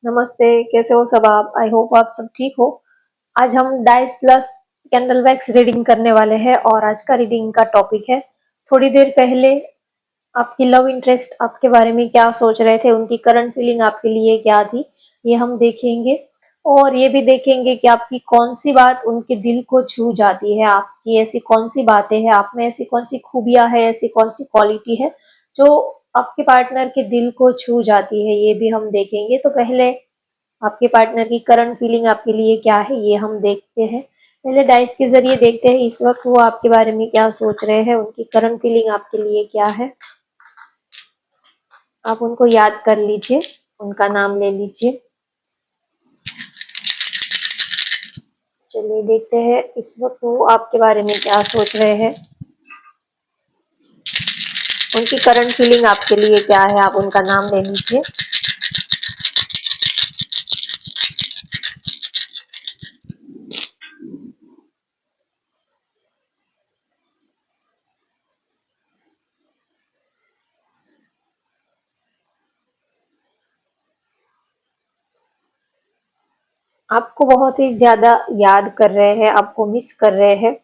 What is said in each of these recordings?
नमस्ते, कैसे हो सब आप? आई होप आप सब ठीक हो। आज हम dice plus candle wax reading करने वाले हैं और आज का रीडिंग का टॉपिक है थोड़ी देर पहले आपकी लव इंटरेस्ट आपके बारे में क्या सोच रहे थे, उनकी करंट फीलिंग आपके लिए क्या थी, ये हम देखेंगे। और ये भी देखेंगे कि आपकी कौन सी बात उनके दिल को छू जाती है, आपकी ऐसी कौन सी बातें हैं, आप में ऐसी कौन सी खूबियां है, ऐसी कौन सी क्वालिटी है जो आपके पार्टनर के दिल को छू जाती है, ये भी हम देखेंगे। तो पहले आपके पार्टनर की करंट फीलिंग आपके लिए क्या है ये हम देखते हैं। पहले डाइस के जरिए देखते हैं इस वक्त वो आपके बारे में क्या सोच रहे हैं, उनकी करंट फीलिंग आपके लिए क्या है। आप उनको याद कर लीजिए, उनका नाम ले लीजिए। चलिए देखते हैं इस वक्त वो आपके बारे में क्या सोच रहे हैं, उनकी करंट फीलिंग आपके लिए क्या है। आप उनका नाम ले लीजिए। आपको बहुत ही ज्यादा याद कर रहे हैं, आपको मिस कर रहे हैं।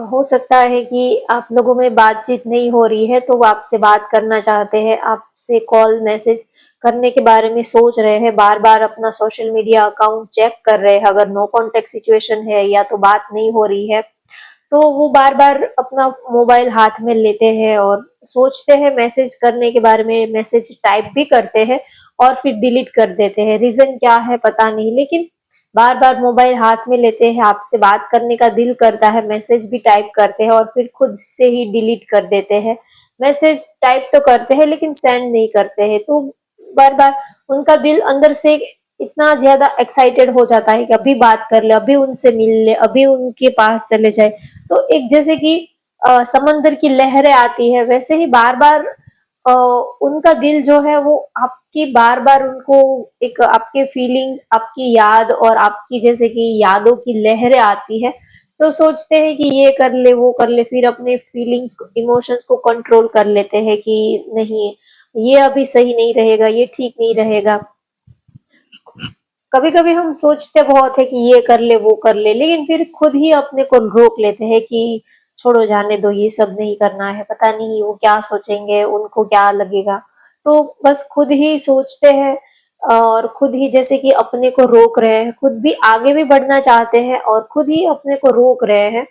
हो सकता है कि आप लोगों में बातचीत नहीं हो रही है तो वो आपसे बात करना चाहते हैं, आपसे कॉल मैसेज करने के बारे में सोच रहे हैं, बार बार अपना सोशल मीडिया अकाउंट चेक कर रहे हैं। अगर नो कांटेक्ट सिचुएशन है या तो बात नहीं हो रही है तो वो बार बार अपना मोबाइल हाथ में लेते हैं और सोचते हैं मैसेज करने के बारे में, मैसेज टाइप भी करते हैं और फिर डिलीट कर देते हैं। रीजन क्या है पता नहीं, लेकिन बार बार मोबाइल हाथ में लेते हैं, आपसे बात करने का दिल करता है, मैसेज भी टाइप करते हैं और फिर खुद से ही डिलीट कर देते हैं। मैसेज टाइप तो करते हैं लेकिन सेंड नहीं करते हैं। तो बार बार उनका दिल अंदर से इतना ज्यादा एक्साइटेड हो जाता है कि अभी बात कर ले, अभी उनसे मिल ले, अभी उनके पास चले जाए। तो एक जैसे कि समंदर की लहरें आती है वैसे ही बार बार उनका दिल जो है वो आपकी बार बार उनको एक आपके फीलिंग्स, आपकी याद और आपकी जैसे कि यादों की लहरें आती है। तो सोचते हैं कि ये कर ले वो कर ले, फिर अपने फीलिंग्स को, इमोशंस को कंट्रोल कर लेते हैं कि नहीं ये अभी सही नहीं रहेगा, ये ठीक नहीं रहेगा। कभी कभी हम सोचते बहुत है कि ये कर ले वो कर ले, लेकिन फिर खुद ही अपने को रोक लेते हैं कि छोड़ो जाने दो, ये सब नहीं करना है, पता नहीं वो क्या सोचेंगे, उनको क्या लगेगा। तो बस खुद ही सोचते हैं और खुद ही जैसे कि अपने को रोक रहे हैं, खुद भी आगे भी बढ़ना चाहते हैं और खुद ही अपने को रोक रहे हैं।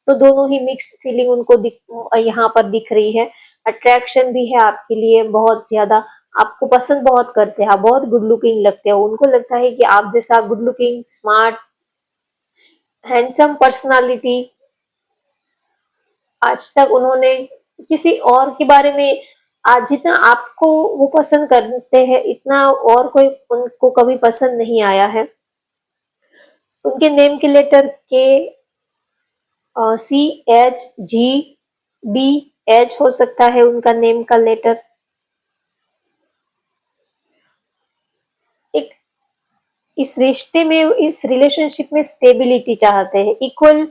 तो दोनों ही मिक्स फीलिंग उनको यहाँ पर दिख रही है। अट्रैक्शन भी है आपके लिए बहुत ज्यादा, आपको पसंद बहुत करते हैं, आप बहुत गुड लुकिंग लगते हो, उनको लगता है कि आप जैसा good looking, smart, handsome personality आज तक उन्होंने किसी और के बारे में, आज जितना आपको वो पसंद करते हैं इतना और कोई उनको कभी पसंद नहीं आया है। उनके नेम के लेटर के, CHGDH हो सकता है उनका नेम का लेटर। एक इस रिश्ते में, इस रिलेशनशिप में स्टेबिलिटी चाहते हैं, इक्वल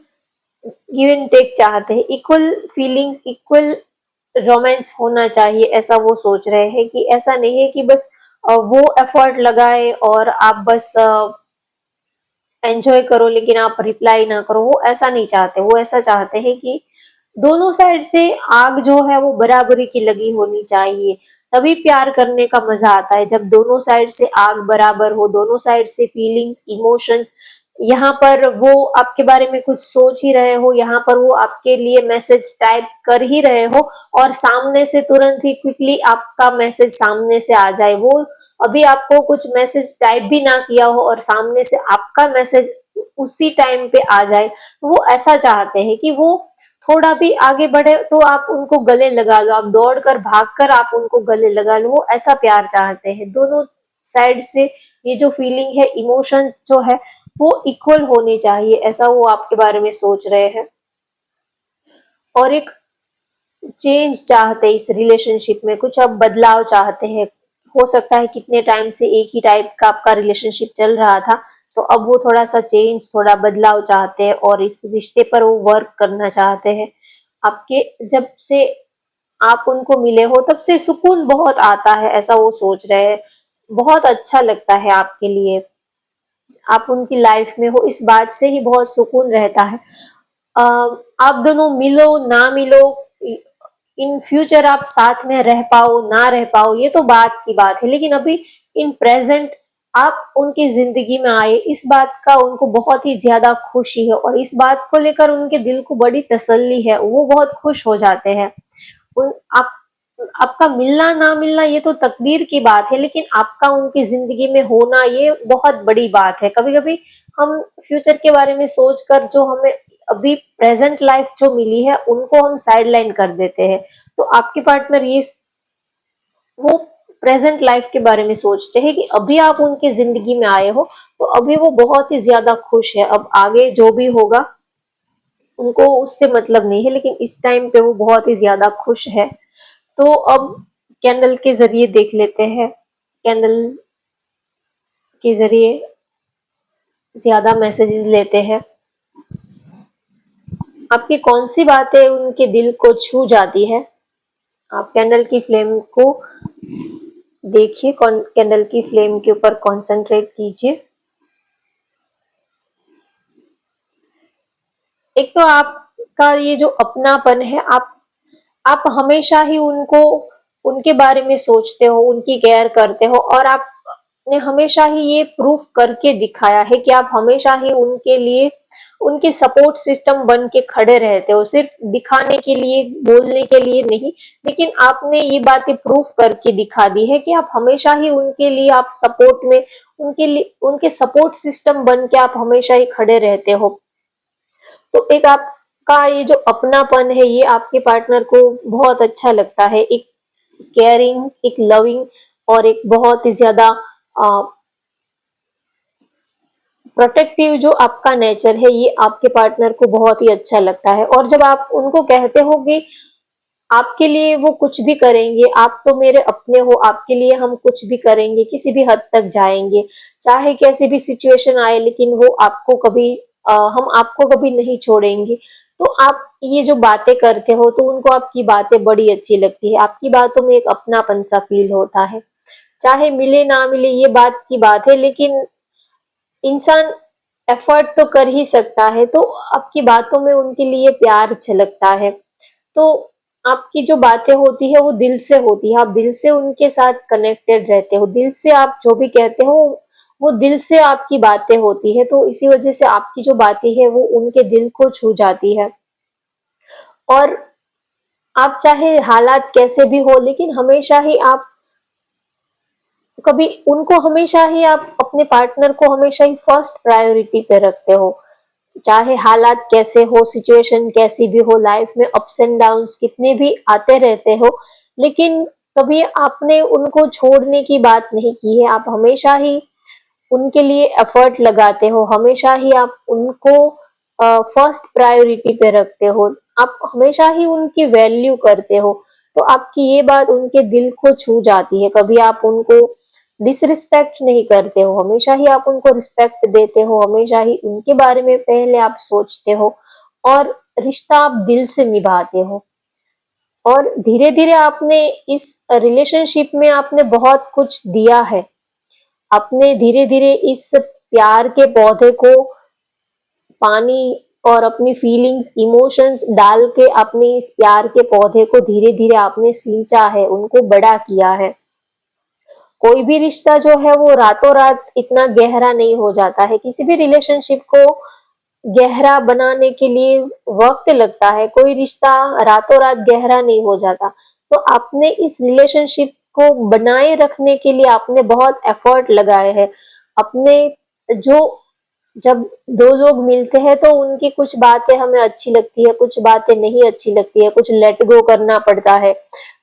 गिव एंड टेक चाहते हैं, इक्वल फीलिंग्स, इक्वल रोमांस होना चाहिए, ऐसा वो सोच रहे हैं। कि ऐसा नहीं है कि बस वो एफर्ट लगाए और आप बस एंजॉय करो लेकिन आप रिप्लाई ना करो, वो ऐसा नहीं चाहते। वो ऐसा चाहते हैं कि दोनों साइड से आग जो है वो बराबरी की लगी होनी चाहिए। तभी प्यार करने का मजा आता है, जब दोनों साइड से आग बराबर हो, दोनों साइड से फीलिंग्स, इमोशंस, यहाँ पर वो आपके बारे में कुछ सोच ही रहे हो, यहाँ पर वो आपके लिए मैसेज टाइप कर ही रहे हो और सामने से तुरंत ही क्विकली आपका मैसेज सामने से आ जाए। वो अभी आपको कुछ मैसेज टाइप भी ना किया हो और सामने से आपका मैसेज उसी टाइम पे आ जाए। वो ऐसा चाहते हैं कि वो थोड़ा भी आगे बढ़े तो आप उनको गले लगा लो, आप दौड़कर भागकर आप उनको गले लगा लो, वो ऐसा प्यार चाहते हैं। दोनों साइड से ये जो फीलिंग है, इमोशंस जो है वो इक्वल होनी चाहिए, ऐसा वो आपके बारे में सोच रहे हैं। और एक चेंज चाहते हैं, इस रिलेशनशिप में कुछ अब बदलाव चाहते हैं। हो सकता है कितने टाइम से एक ही टाइप का आपका रिलेशनशिप चल रहा था, तो अब वो थोड़ा सा चेंज, थोड़ा बदलाव चाहते हैं और इस रिश्ते पर वो वर्क करना चाहते हैं। आपके जब से आप उनको मिले हो तब से सुकून बहुत आता है, ऐसा वो सोच रहे हैं। बहुत अच्छा लगता है आपके लिए, आप उनकी लाइफ में हो, इस बात से ही बहुत सुकून रहता है। अ, आप दोनों मिलो ना मिलो, इन फ्यूचर आप साथ में रह पाओ ना रह पाओ, ये तो बात की बात है, लेकिन अभी इन प्रेजेंट आप उनकी जिंदगी में आए, इस बात का उनको बहुत ही ज्यादा खुशी है और इस बात को लेकर उनके दिल को बड़ी तसल्ली है, वो बहुत खुश हो जाते हैं। उन आप आपका मिलना ना मिलना ये तो तकदीर की बात है, लेकिन आपका उनकी जिंदगी में होना ये बहुत बड़ी बात है। कभी कभी हम फ्यूचर के बारे में सोचकर जो हमें अभी प्रेजेंट लाइफ जो मिली है उनको हम साइडलाइन कर देते हैं, तो आपके पार्टनर ये वो प्रेजेंट लाइफ के बारे में सोचते हैं कि अभी आप उनकी जिंदगी में आए हो, तो अभी वो बहुत ही ज्यादा खुश है, अब आगे जो भी होगा उनको उससे मतलब नहीं है, लेकिन इस टाइम पे वो बहुत ही ज्यादा खुश है। तो अब कैंडल के जरिए देख लेते हैं, कैंडल के जरिए ज्यादा मैसेजेस लेते हैं। आपकी कौन सी बातें उनके दिल को छू जाती है? आप कैंडल की फ्लेम को देखिए, कैंडल की फ्लेम के ऊपर कंसंट्रेट कीजिए। एक तो आपका ये जो अपनापन है, आप हमेशा ही उनको उनके बारे में सोचते हो, उनकी केयर करते हो और आपने हमेशा ही ये प्रूफ करके दिखाया है कि आप हमेशा ही उनके लिए उनके सपोर्ट सिस्टम बन के खड़े रहते हो, सिर्फ दिखाने के लिए बोलने के लिए नहीं, लेकिन आपने ये बातें प्रूफ करके दिखा दी है कि आप हमेशा ही उनके लिए आप सपोर्ट में उनके लिए उनके सपोर्ट सिस्टम बन के आप हमेशा ही खड़े रहते हो। तो एक आपका ये जो अपनापन है ये आपके पार्टनर को बहुत अच्छा लगता है, एक केयरिंग, एक लविंग और एक बहुत ही ज्यादा प्रोटेक्टिव जो आपका नेचर है ये आपके पार्टनर को बहुत ही अच्छा लगता है। और जब आप उनको कहते हो कि आपके लिए वो कुछ भी करेंगे, आप तो मेरे अपने हो, आपके लिए हम कुछ भी करेंगे, किसी भी हद तक जाएंगे, चाहे कैसी भी सिचुएशन आए, लेकिन वो आपको कभी हम आपको कभी नहीं छोड़ेंगे। तो आप ये जो बातें करते हो तो उनको आपकी बातें बड़ी अच्छी लगती है, आपकी बातों में एक अपनापन सा फील होता है। चाहे मिले ना मिले ये बात की बात है, लेकिन इंसान एफर्ट तो कर ही सकता है, तो आपकी बातों में उनके लिए प्यार झलकता है। तो आपकी जो बातें होती है वो दिल से होती है, आप दिल से उनके साथ कनेक्टेड रहते हो, दिल से आप जो भी कहते हो वो दिल से आपकी बातें होती है, तो इसी वजह से आपकी जो बातें है वो उनके दिल को छू जाती है। और आप चाहे हालात कैसे भी हो, लेकिन हमेशा ही आप कभी उनको हमेशा ही आप अपने पार्टनर को हमेशा ही फर्स्ट प्रायोरिटी पे रखते हो, चाहे हालात कैसे हो, सिचुएशन कैसी भी हो, लाइफ में अप्स एंड डाउन्स कितने भी आते रहते हो, लेकिन कभी आपने उनको छोड़ने की बात नहीं की है, आप हमेशा ही उनके लिए एफर्ट लगाते हो, हमेशा ही आप उनको फर्स्ट प्रायोरिटी पे रखते हो, आप हमेशा ही उनकी वैल्यू करते हो। तो आपकी ये बात उनके दिल को छू जाती है, कभी आप उनको डिसरिस्पेक्ट नहीं करते हो, हमेशा ही आप उनको रिस्पेक्ट देते हो, हमेशा ही उनके बारे में पहले आप सोचते हो और रिश्ता आप दिल से निभाते हो। और धीरे धीरे आपने इस रिलेशनशिप में आपने बहुत कुछ दिया है, आपने धीरे धीरे इस प्यार के पौधे को पानी और अपनी फीलिंग्स इमोशंस डाल के अपने इस प्यार के पौधे को धीरे धीरे आपने सींचा है, उनको बड़ा किया है। कोई भी रिश्ता जो है वो रातों रात इतना गहरा नहीं हो जाता है, किसी भी रिलेशनशिप को गहरा बनाने के लिए वक्त लगता है, कोई रिश्ता रातों रात गहरा नहीं हो जाता। तो आपने इस रिलेशनशिप को बनाए रखने के लिए आपने बहुत एफर्ट लगाए हैं, अपने जो जब दो लोग मिलते हैं तो उनकी कुछ बातें हमें अच्छी लगती है, कुछ बातें नहीं अच्छी लगती है, कुछ लेट गो करना पड़ता है,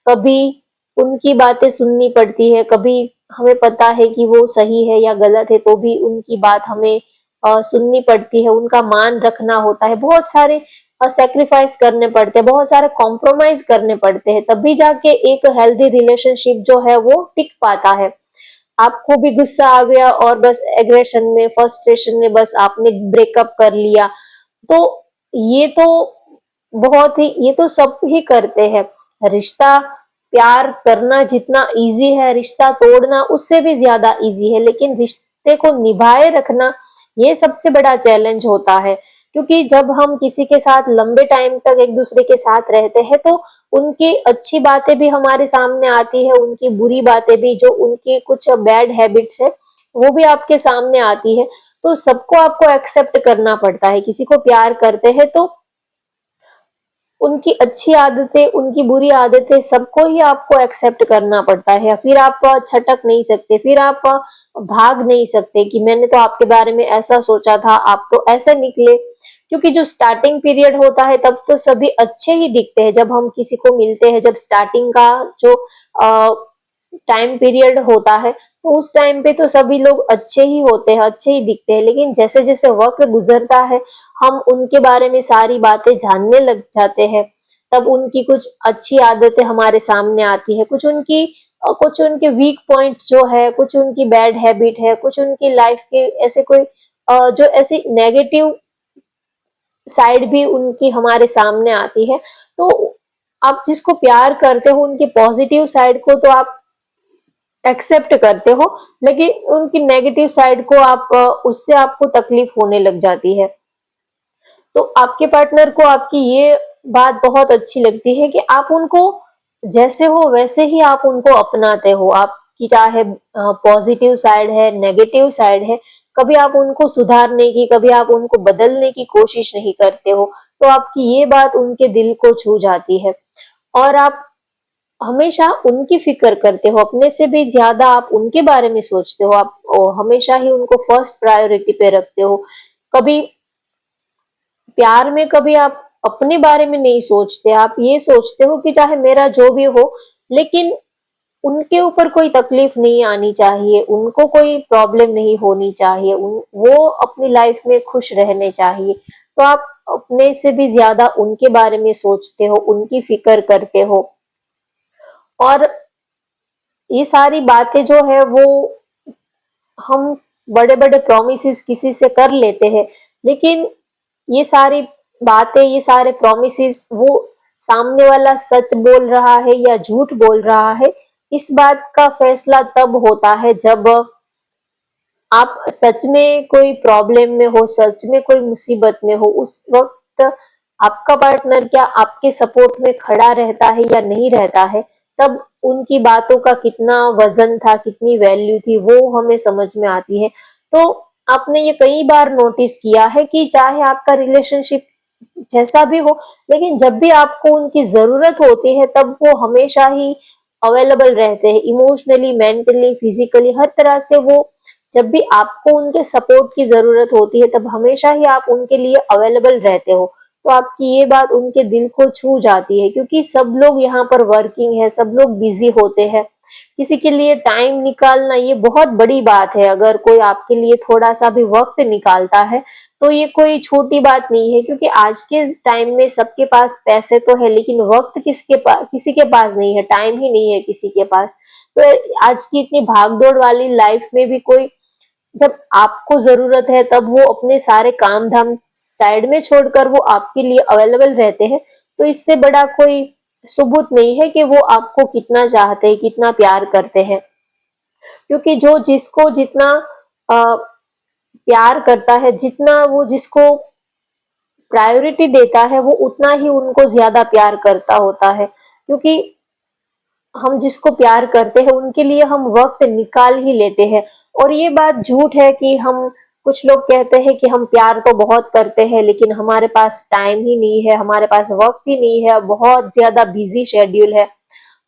कभी उनकी बातें सुननी पड़ती है, कभी हमें पता है कि वो सही है या गलत है तो भी उनकी बात हमें सुननी पड़ती है, उनका मान रखना होता है, बहुत सारे सेक्रीफाइस करने पड़ते हैं, बहुत सारे कॉम्प्रोमाइज करने पड़ते हैं, तभी जाके एक हेल्दी रिलेशनशिप जो है वो टिक पाता है। आपको भी गुस्सा आ गया और बस एग्रेशन में फ्रस्ट्रेशन में बस आपने ब्रेकअप कर लिया, तो ये तो बहुत ही ये तो सब ही करते हैं। रिश्ता प्यार करना जितना इजी है, रिश्ता तोड़ना उससे भी ज्यादा इजी है, लेकिन रिश्ते को निभाए रखना ये सबसे बड़ा चैलेंज होता है। क्योंकि जब हम किसी के साथ लंबे टाइम तक एक दूसरे के साथ रहते हैं तो उनकी अच्छी बातें भी हमारे सामने आती है, उनकी बुरी बातें भी, जो उनकी कुछ बैड हैबिट्स है वो भी आपके सामने आती है। तो सबको आपको एक्सेप्ट करना पड़ता है। किसी को प्यार करते हैं तो उनकी अच्छी आदतें, उनकी बुरी आदतें सबको ही आपको एक्सेप्ट करना पड़ता है। फिर आप छटक नहीं सकते, फिर आप भाग नहीं सकते कि मैंने तो आपके बारे में ऐसा सोचा था, आप तो ऐसे निकले। क्योंकि जो स्टार्टिंग पीरियड होता है तब तो सभी अच्छे ही दिखते हैं। जब हम किसी को मिलते हैं, जब स्टार्टिंग का जो टाइम पीरियड होता है तो उस टाइम पे तो सभी लोग अच्छे ही होते हैं, अच्छे ही दिखते हैं। लेकिन जैसे जैसे वक्त गुजरता है हम उनके बारे में सारी बातें जानने लग जाते हैं, तब उनकी कुछ अच्छी आदतें हमारे सामने आती है, कुछ उनके वीक पॉइंट जो है, कुछ उनकी बैड हैबिट है, कुछ उनकी लाइफ के ऐसे कोई जो ऐसी नेगेटिव साइड भी उनकी हमारे सामने आती है। तो आप जिसको प्यार करते हो उनकी पॉजिटिव साइड को तो आप एक्सेप्ट करते हो, लेकिन उनकी नेगेटिव साइड को आप उससे आपको तकलीफ होने लग जाती है। तो आपके पार्टनर को आपकी ये बात बहुत अच्छी लगती है कि आप उनको जैसे हो वैसे ही आप उनको अपनाते हो। आपकी चाहे पॉजिटिव साइड है, नेगेटिव साइड है, कभी आप उनको सुधारने की, कभी आप उनको बदलने की कोशिश नहीं करते हो। तो आपकी ये बात उनके दिल को छू जाती है और आप हमेशा उनकी फिक्र करते हो, अपने से भी ज्यादा आप उनके बारे में सोचते हो। आप हमेशा ही उनको फर्स्ट प्रायोरिटी पे रखते हो। कभी प्यार में कभी आप अपने बारे में नहीं सोचते, आप ये सोचते हो कि चाहे मेरा जो भी हो, लेकिन उनके ऊपर कोई तकलीफ नहीं आनी चाहिए, उनको कोई प्रॉब्लम नहीं होनी चाहिए, वो अपनी लाइफ में खुश रहने चाहिए। तो आप अपने से भी ज्यादा उनके बारे में सोचते हो, उनकी फिक्र करते हो। और ये सारी बातें जो है वो हम बड़े बड़े प्रोमिस किसी से कर लेते हैं, लेकिन ये सारी बातें, ये सारे प्रोमिस वो सामने वाला सच बोल रहा है या झूठ बोल रहा है, इस बात का फैसला तब होता है जब आप सच में कोई प्रॉब्लम में हो, सच में कोई मुसीबत में हो। उस वक्त आपका पार्टनर क्या आपके सपोर्ट में खड़ा रहता है या नहीं रहता है, तब उनकी बातों का कितना वजन था, कितनी वैल्यू थी, वो हमें समझ में आती है। तो आपने ये कई बार नोटिस किया है कि चाहे आपका रिलेशनशिप जैसा भी हो, लेकिन जब भी आपको उनकी जरूरत होती है तब वो हमेशा ही अवेलेबल रहते हैं, इमोशनली, मेंटली, फिजिकली, हर तरह से वो, जब भी आपको उनके सपोर्ट की जरूरत होती है तब हमेशा ही आप उनके लिए अवेलेबल रहते हो। तो आपकी ये बात उनके दिल को छू जाती है, क्योंकि सब लोग यहाँ पर वर्किंग है, सब लोग बिजी होते हैं। किसी के लिए टाइम निकालना ये बहुत बड़ी बात है। अगर कोई आपके लिए थोड़ा सा भी वक्त निकालता है तो ये कोई छोटी बात नहीं है, क्योंकि आज के टाइम में सबके पास पैसे तो है, लेकिन वक्त किसी के पास नहीं है, टाइम ही नहीं है किसी के पास। तो आज की इतनी भागदौड़ वाली लाइफ में भी कोई, जब आपको जरूरत है तब वो अपने सारे काम धाम साइड में छोड़कर वो आपके लिए अवेलेबल रहते हैं। तो इससे बड़ा कोई सबूत नहीं है कि वो आपको कितना चाहते हैं, कितना प्यार करते हैं। क्योंकि जो जिसको जितना प्यार करता है, जितना वो जिसको प्रायोरिटी देता है, वो उतना ही उनको ज्यादा प्यार करता होता है। क्योंकि हम जिसको प्यार करते हैं उनके लिए हम वक्त निकाल ही लेते हैं। और ये बात झूठ है कि हम, कुछ लोग कहते हैं कि हम प्यार तो बहुत करते हैं लेकिन हमारे पास टाइम ही नहीं है, हमारे पास वक्त ही नहीं है, बहुत ज्यादा बिजी शेड्यूल है।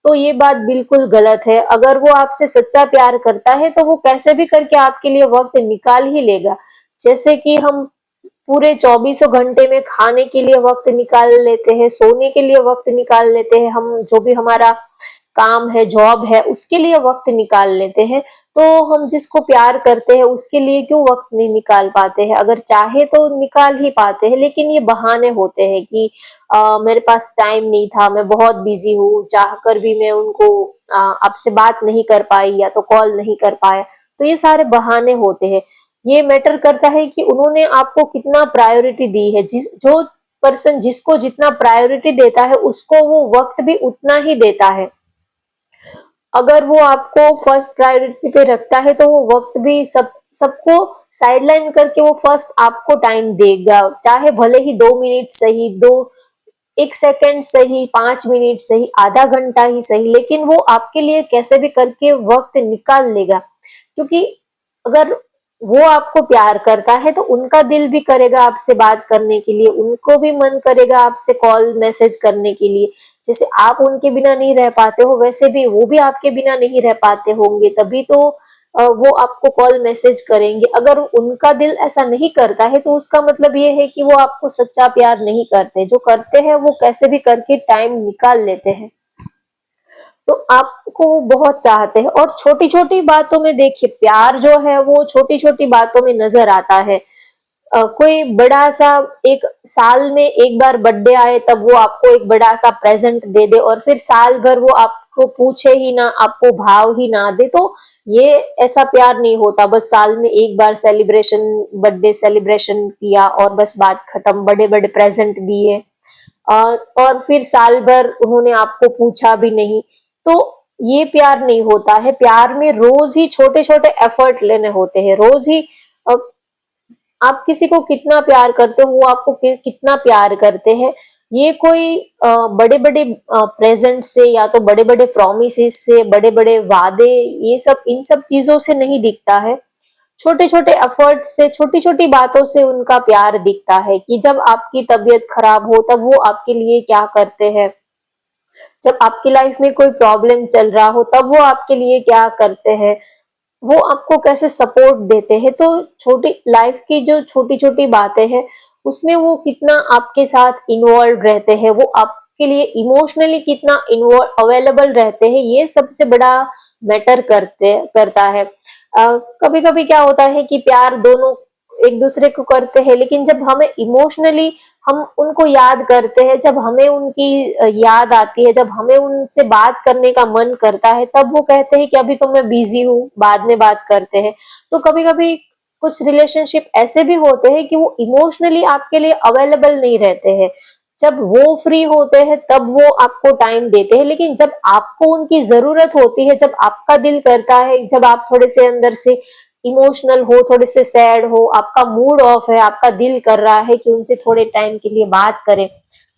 तो ये बात बिल्कुल गलत है। अगर वो आपसे सच्चा प्यार करता है तो वो कैसे भी करके आपके लिए वक्त निकाल ही लेगा। जैसे कि हम पूरे 24 घंटे में खाने के लिए वक्त निकाल लेते हैं, सोने के लिए वक्त निकाल लेते हैं, हम जो भी हमारा काम है, जॉब है, उसके लिए वक्त निकाल लेते हैं। तो हम जिसको प्यार करते हैं उसके लिए क्यों वक्त नहीं निकाल पाते हैं? अगर चाहे तो निकाल ही पाते हैं, लेकिन ये बहाने होते हैं कि मेरे पास टाइम नहीं था, मैं बहुत बिजी हूँ, चाहकर भी मैं उनको आपसे बात नहीं कर पाई या तो कॉल नहीं कर पाया। तो ये सारे बहाने होते हैं। ये मैटर करता है कि उन्होंने आपको कितना प्रायोरिटी दी है। जो पर्सन जिसको जितना प्रायोरिटी देता है उसको वो वक्त भी उतना ही देता है। अगर वो आपको फर्स्ट प्रायोरिटी पे रखता है तो वो वक्त भी सबको साइडलाइन करके वो फर्स्ट आपको टाइम देगा, चाहे भले ही 2 मिनट सही, दो 1 सेकंड सही, 5 मिनट सही, आधा घंटा ही सही, लेकिन वो आपके लिए कैसे भी करके वक्त निकाल लेगा। क्योंकि अगर वो आपको प्यार करता है तो उनका दिल भी करेगा आपसे बात करने के लिए, उनको भी मन करेगा आपसे कॉल मैसेज करने के लिए। जैसे आप उनके बिना नहीं रह पाते हो, वैसे भी वो भी आपके बिना नहीं रह पाते होंगे, तभी तो वो आपको कॉल मैसेज करेंगे। अगर उनका दिल ऐसा नहीं करता है तो उसका मतलब ये है कि वो आपको सच्चा प्यार नहीं करते। जो करते हैं वो कैसे भी करके टाइम निकाल लेते हैं। तो आपको वो बहुत चाहते हैं, और छोटी छोटी बातों में देखिए, प्यार जो है वो छोटी छोटी बातों में नजर आता है। कोई बड़ा सा, एक साल में एक बार बर्थडे आए तब वो आपको एक बड़ा सा प्रेजेंट दे दे, और फिर साल भर वो आपको पूछे ही ना, आपको भाव ही ना दे, तो ये ऐसा प्यार नहीं होता। बस साल में एक बार सेलिब्रेशन, बर्थडे सेलिब्रेशन किया और बस बात खत्म, बड़े बड़े प्रेजेंट दिए, और फिर साल भर उन्होंने आपको पूछा भी नहीं, तो ये प्यार नहीं होता है। प्यार में रोज ही छोटे छोटे एफर्ट लेने होते हैं, रोज ही आप किसी को कितना प्यार करते हो, वो आपको कितना प्यार करते हैं, ये कोई बड़े बड़े प्रेजेंट से या तो बड़े बड़े प्रोमिस से, बड़े बड़े वादे, ये सब इन सब चीजों से नहीं दिखता है। छोटे छोटे एफर्ट से, छोटी छोटी बातों से उनका प्यार दिखता है, कि जब आपकी तबीयत खराब हो तब वो आपके लिए क्या करते हैं, जब आपकी लाइफ में कोई प्रॉब्लम चल रहा हो तब वो आपके लिए क्या करते हैं, वो आपको कैसे सपोर्ट देते हैं। तो छोटी लाइफ की जो छोटी छोटी बातें हैं उसमें वो कितना आपके साथ इन्वॉल्व रहते हैं, वो आपके लिए इमोशनली कितना इन्वॉल्व अवेलेबल रहते हैं, ये सबसे बड़ा मैटर करता है। कभी कभी क्या होता है कि प्यार दोनों एक दूसरे को करते हैं, लेकिन जब हमें इमोशनली हम उनको याद करते हैं, जब हमें उनकी याद आती है, जब हमें उनसे बात करने का मन करता है, तब वो कहते हैं कि अभी तो मैं बिजी हूँ, बाद में बात करते हैं। तो कभी कभी कुछ रिलेशनशिप ऐसे भी होते हैं कि वो इमोशनली आपके लिए अवेलेबल नहीं रहते हैं। जब वो फ्री होते हैं तब वो आपको टाइम देते हैं, लेकिन जब आपको उनकी जरूरत होती है, जब आपका दिल करता है, जब आप थोड़े से अंदर से इमोशनल हो, थोड़े से सैड हो, आपका मूड ऑफ है, आपका दिल कर रहा है कि उनसे थोड़े टाइम के लिए बात करें,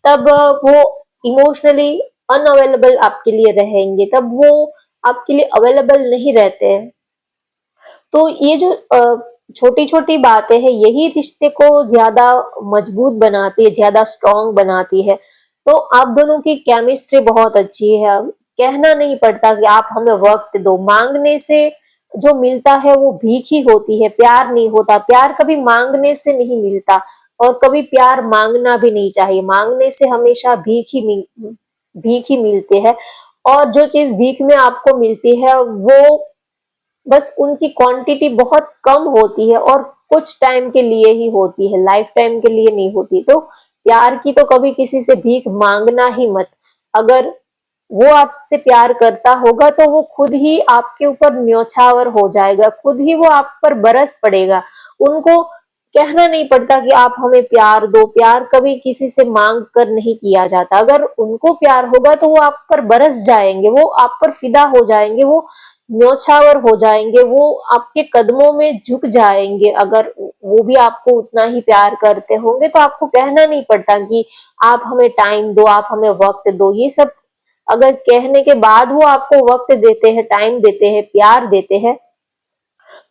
तब वो इमोशनली अनअवेलेबल आपके लिए रहेंगे, तब वो आपके लिए अवेलेबल नहीं रहते हैं। तो ये जो छोटी छोटी बातें हैं, यही रिश्ते को ज्यादा मजबूत बनाती है, ज्यादा स्ट्रांग बनाती है। तो आप दोनों की केमिस्ट्री बहुत अच्छी है, कहना नहीं पड़ता कि आप हमें वक्त दो, मांगने से जो मिलता है वो भीख ही होती है, प्यार नहीं होता। प्यार कभी मांगने से नहीं मिलता, और कभी प्यार मांगना भी नहीं चाहिए, मांगने से हमेशा भीख ही मिलते हैं। और जो चीज भीख में आपको मिलती है वो बस उनकी क्वांटिटी बहुत कम होती है, और कुछ टाइम के लिए ही होती है, लाइफ टाइम के लिए नहीं होती। तो प्यार की तो कभी किसी से भीख मांगना ही मत। अगर वो आपसे प्यार करता होगा तो वो खुद ही आपके ऊपर न्योछावर हो जाएगा, खुद ही वो आप पर बरस पड़ेगा। उनको कहना नहीं पड़ता कि आप हमें प्यार दो, प्यार कभी किसी से मांग कर नहीं किया जाता। अगर उनको प्यार होगा तो वो आप पर बरस जाएंगे, वो आप पर फिदा हो जाएंगे, वो न्योछावर हो जाएंगे, वो आपके कदमों में झुक जाएंगे। अगर वो भी आपको उतना ही प्यार करते होंगे तो आपको कहना नहीं पड़ता कि आप हमें टाइम दो, आप हमें वक्त दो। ये सब अगर कहने के बाद वो आपको वक्त देते हैं, टाइम देते हैं, प्यार देते हैं,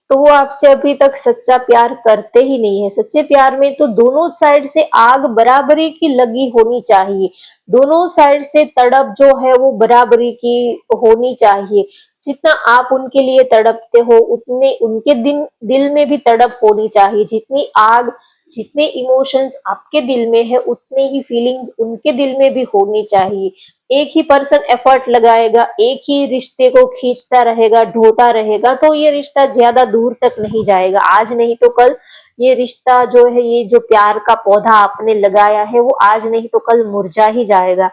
तो वो आपसे अभी तक सच्चा प्यार करते ही नहीं है। सच्चे प्यार में तो दोनों साइड से आग बराबरी की लगी होनी चाहिए, दोनों साइड से तड़प जो है वो बराबरी की होनी चाहिए। जितना आप उनके लिए तड़पते हो उतने उनके दिल में भी तड़प होनी चाहिए। जितनी आग, जितने इमोशंस आपके दिल में है उतने ही फीलिंग्स उनके दिल में भी होनी चाहिए। एक ही पर्सन एफर्ट लगाएगा, एक ही रिश्ते को खींचता रहेगा, ढोता रहेगा, तो ये रिश्ता ज्यादा दूर तक नहीं जाएगा। आज नहीं तो कल ये रिश्ता जो है, ये जो प्यार का पौधा आपने लगाया है, वो आज नहीं तो कल मुरझा ही जाएगा।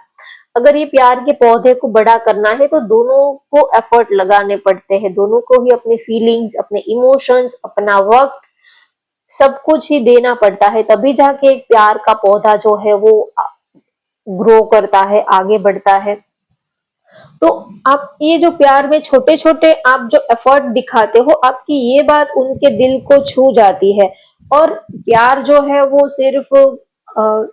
अगर ये प्यार के पौधे को बड़ा करना है तो दोनों को एफर्ट लगाने पड़ते हैं, दोनों को ही अपनी फीलिंग्स, अपने इमोशंस, अपना वक्त, सब कुछ ही देना पड़ता है, तभी जाके एक प्यार का पौधा जो है वो ग्रो करता है, आगे बढ़ता है। तो आप ये जो प्यार में छोटे-छोटे आप जो एफर्ट दिखाते हो, आपकी ये बात उनके दिल को छू जाती है। और प्यार जो है वो सिर्फ़ अ,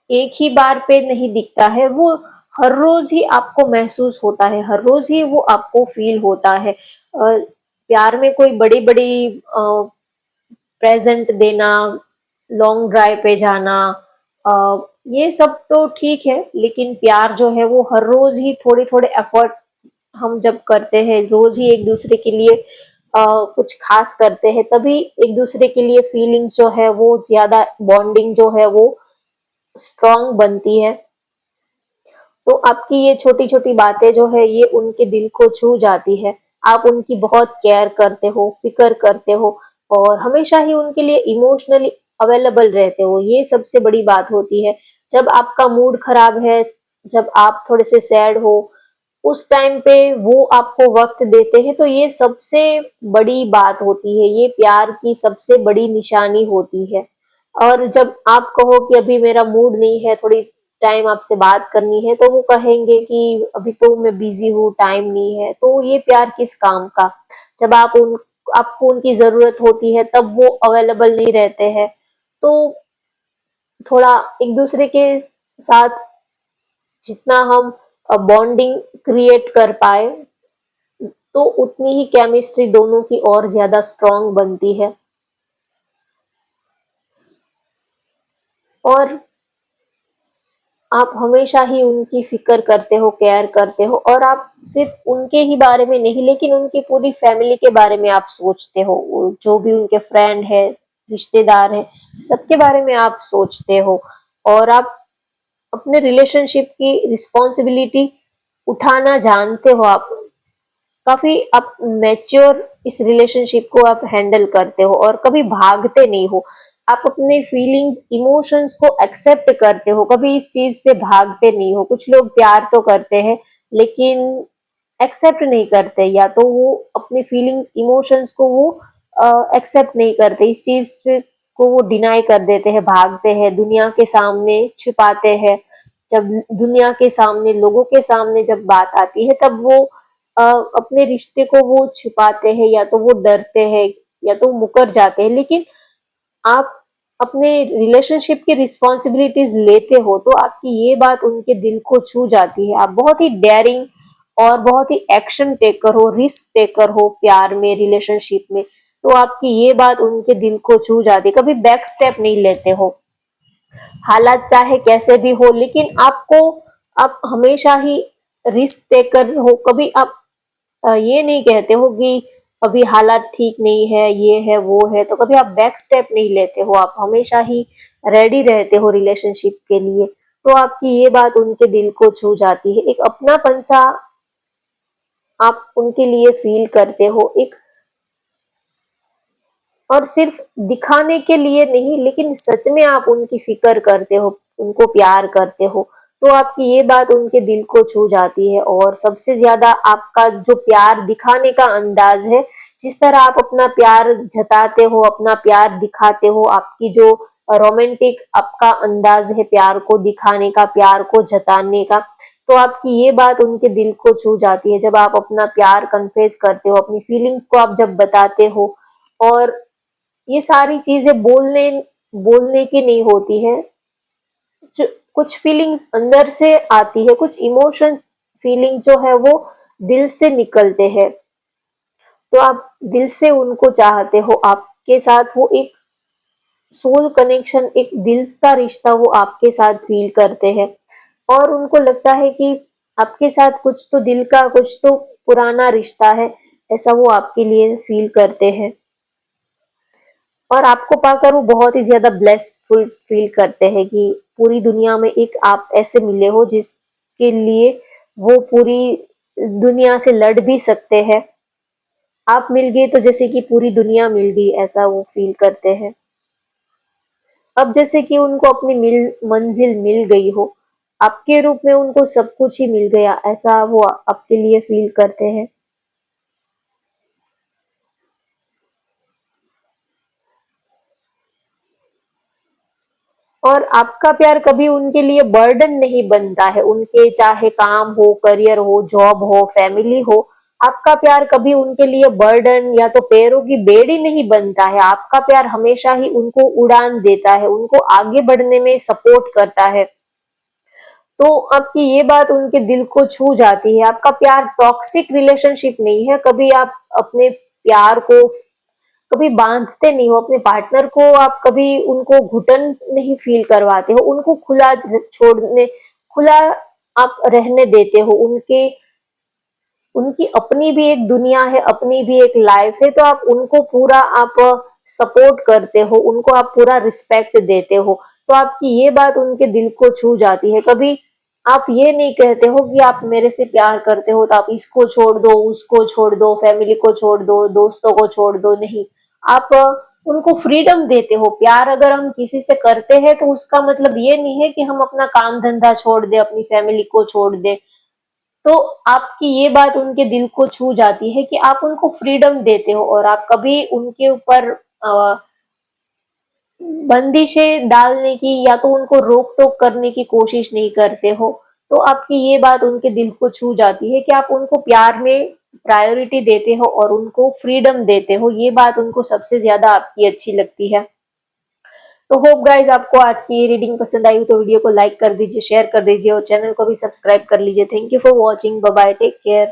एक ही बार पे नहीं दिखता है, वो हर रोज़ ही आपको महसूस होता है, हर रोज़ ही वो आपको फ़ील होता है। प्यार में कोई बड़ी-बड़ी प्रेज़ेंट देना, लॉन्ग ड्राइव पे जाना, ये सब तो ठीक है, लेकिन प्यार जो है वो हर रोज़ ही थोड़े-थोड़े एफर्ट हम जब करते हैं, रोज़ ही एक-दूसरे के लिए कुछ ख़ास करते हैं, तभी एक-दूसरे के लिए फीलिंग्स जो है वो ज़्यादा बॉन्डिंग जो है वो स्ट्रॉन्ग बनती है। तो आपकी ये छोटी-छोटी बातें जो है ये उनके दिल को छू जाती है। आप उनकी बहुत केयर करते हो, फ़िक्र करते हो और हमेशा ही उनके लिए इमोशनली अवेलेबल रहते हो, ये सबसे बड़ी बात होती है। जब आपका मूड खराब है, जब आप थोड़े से सैड हो, उस टाइम पे वो आपको वक़्त देते हैं, तो ये सबसे बड़ी बात होती है, ये प्यार की सबसे बड़ी निशानी होती है। और जब आप कहो कि अभी मेरा मूड नहीं है, थोड़ी टाइम आपसे बात करनी है, तो वो कहेंगे कि अभी तो मैं बिज़ी हूँ, टाइम नहीं है, तो ये प्यार किस काम का? जब आपको उनकी ज़रूरत होती है, तब वो अवेलेबल नहीं रहते हैं, तो थोड़ा एक-दूसरे के साथ जितना हम बॉन्डिंग क्रिएट कर पाए, तो उतनी ही केमिस्ट्री दोनों की और ज़्यादा स्ट्रॉन्ग बनती है। और आप हमेशा ही उनकी फ़िक्र करते हो, केयर करते हो और आप सिर्फ़ उनके ही बारे में नहीं लेकिन उनकी पूरी फ़ैमिली के बारे में आप सोचते हो। वो जो भी उनके फ्रेंड हैं, रिश्तेदार हैं, सबके बारे में आप सोचते हो और आप अपने रिलेशनशिप की रिस्पॉन्सिबिलिटी उठाना जानते हो आप। काफ़ी आप मैच्योर इस रिलेशनशिप को आप हैंडल करते हो और कभी भागते नहीं हो। आप अपने फीलिंग्स, इमोशंस को एक्सेप्ट करते हो, कभी इस चीज़ से भागते नहीं हो। कुछ लोग प्यार तो करते हैं, लेकिन एक्सेप्ट नहीं करते या तो वो अपनी फीलिंग्स, इमोशंस को वो एक्सेप्ट नहीं करते। इस चीज़ को वो डिनाई कर देते हैं, भागते हैं, दुनिया के सामने छिपाते हैं। जब दुनिया के सामने, लोगों के सामने जब बात आती है, तब वो अपने रिश्ते को वो छिपाते हैं या तो वो डरते हैं या तो मुकर जाते हैं। लेकिन आप अपने रिलेशनशिप की रिस्पॉन्सिबिलिटीज लेते हो तो आपकी ये बात उनके दिल को छू जाती है। आप बहुत ही डेयरिंग और बहुत ही एक्शन टेकर हो, रिस्क टेकर हो प्यार में, रिलेशनशिप में, तो आपकी ये बात उनके दिल को छू जाती है। कभी बैक स्टेप नहीं लेते हो, हालात चाहे कैसे भी हो, लेकिन आप हमेशा ही रिस्क टेकर हो। कभी आप ये नहीं कहते हो कि अभी हालात ठीक नहीं है, ये है, वो है, तो कभी आप बैक स्टेप नहीं लेते हो, आप हमेशा ही रेडी रहते हो रिलेशनशिप के लिए। तो आपकी ये बात उनके दिल को छू जाती है। एक अपनापन सा आप उनके लिए फील करते हो, एक और सिर्फ दिखाने के लिए नहीं लेकिन सच में आप उनकी फिक्र करते हो, उनको प्यार करते हो, तो आपकी ये बात उनके दिल को छू जाती है। और सबसे ज्यादा आपका जो प्यार दिखाने का अंदाज है, जिस तरह आप अपना प्यार जताते हो, अपना प्यार दिखाते हो, आपकी जो रोमांटिक आपका अंदाज है प्यार को दिखाने का, प्यार को जताने का, तो आपकी ये बात उनके दिल को छू जाती है। जब आप अपना प्यार कन्फेस करते हो, अपनी फीलिंग्स को आप जब बताते हो, और ये सारी चीजें बोलने बोलने की नहीं होती है, कुछ फीलिंग्स अंदर से आती है, कुछ इमोशन फीलिंग जो है वो दिल से निकलते हैं। तो आप दिल से उनको चाहते हो, आपके साथ वो एक सोल कनेक्शन, एक दिल का रिश्ता वो आपके साथ फील करते हैं और उनको लगता है कि आपके साथ कुछ तो दिल का, कुछ तो पुराना रिश्ता है, ऐसा वो आपके लिए फील करते हैं। और आपको पाकर वो बहुत ही ज़्यादा ब्लेसफुल फील करते हैं कि पूरी दुनिया में एक आप ऐसे मिले हो जिसके लिए वो पूरी दुनिया से लड़ भी सकते हैं। आप मिल गए तो जैसे कि पूरी दुनिया मिल गई, ऐसा वो फील करते हैं। अब जैसे कि उनको अपनी मंजिल मिल गई हो, आपके रूप में उनको सब कुछ ही मिल गया, ऐसा वो आपके लिए फील करते हैं। और आपका प्यार कभी उनके लिए बर्डन नहीं बनता है, उनके चाहे काम हो, करियर हो, जॉब हो, फैमिली हो, आपका प्यार कभी उनके लिए बर्डन या तो पैरों की बेड़ी नहीं बनता है। आपका प्यार हमेशा ही उनको उड़ान देता है, उनको आगे बढ़ने में सपोर्ट करता है। तो आपकी ये बात उनके दिल को छू जाती है। आपका प्यार टॉक्सिक रिलेशनशिप नहीं है, कभी आप अपने प्यार को कभी बांधते नहीं हो, अपने पार्टनर को आप कभी उनको घुटन नहीं फील करवाते हो, उनको खुला आप रहने देते हो। उनके उनकी अपनी भी एक दुनिया है, अपनी भी एक लाइफ है, तो आप उनको पूरा आप सपोर्ट करते हो, उनको आप पूरा रिस्पेक्ट देते हो। तो आपकी ये बात उनके दिल को छू जाती है। कभी आप ये नहीं कहते हो कि आप मेरे से प्यार करते हो तो आप इसको छोड़ दो, उसको छोड़ दो, फैमिली को छोड़ दो, दोस्तों को छोड़ दो, नहीं। आप उनको फ्रीडम देते हो। प्यार अगर हम किसी से करते हैं तो उसका मतलब ये नहीं है कि हम अपना काम धंधा छोड़ दे, अपनी फैमिली को छोड़ दे। तो आपकी ये बात उनके दिल को छू जाती है कि आप उनको फ्रीडम देते हो और आप कभी उनके ऊपर बंदिशें डालने की या तो उनको रोक टोक करने की कोशिश नहीं करते हो। तो आपकी ये बात उनके दिल को छू जाती है कि आप उनको प्यार में प्रायोरिटी देते हो और उनको फ्रीडम देते हो। ये बात उनको सबसे ज्यादा आपकी अच्छी लगती है। तो होप गाइज आपको आज की ये रीडिंग पसंद आई हो तो वीडियो को लाइक कर दीजिए, शेयर कर दीजिए और चैनल को भी सब्सक्राइब कर लीजिए। Thank you for watching. Bye bye, take care.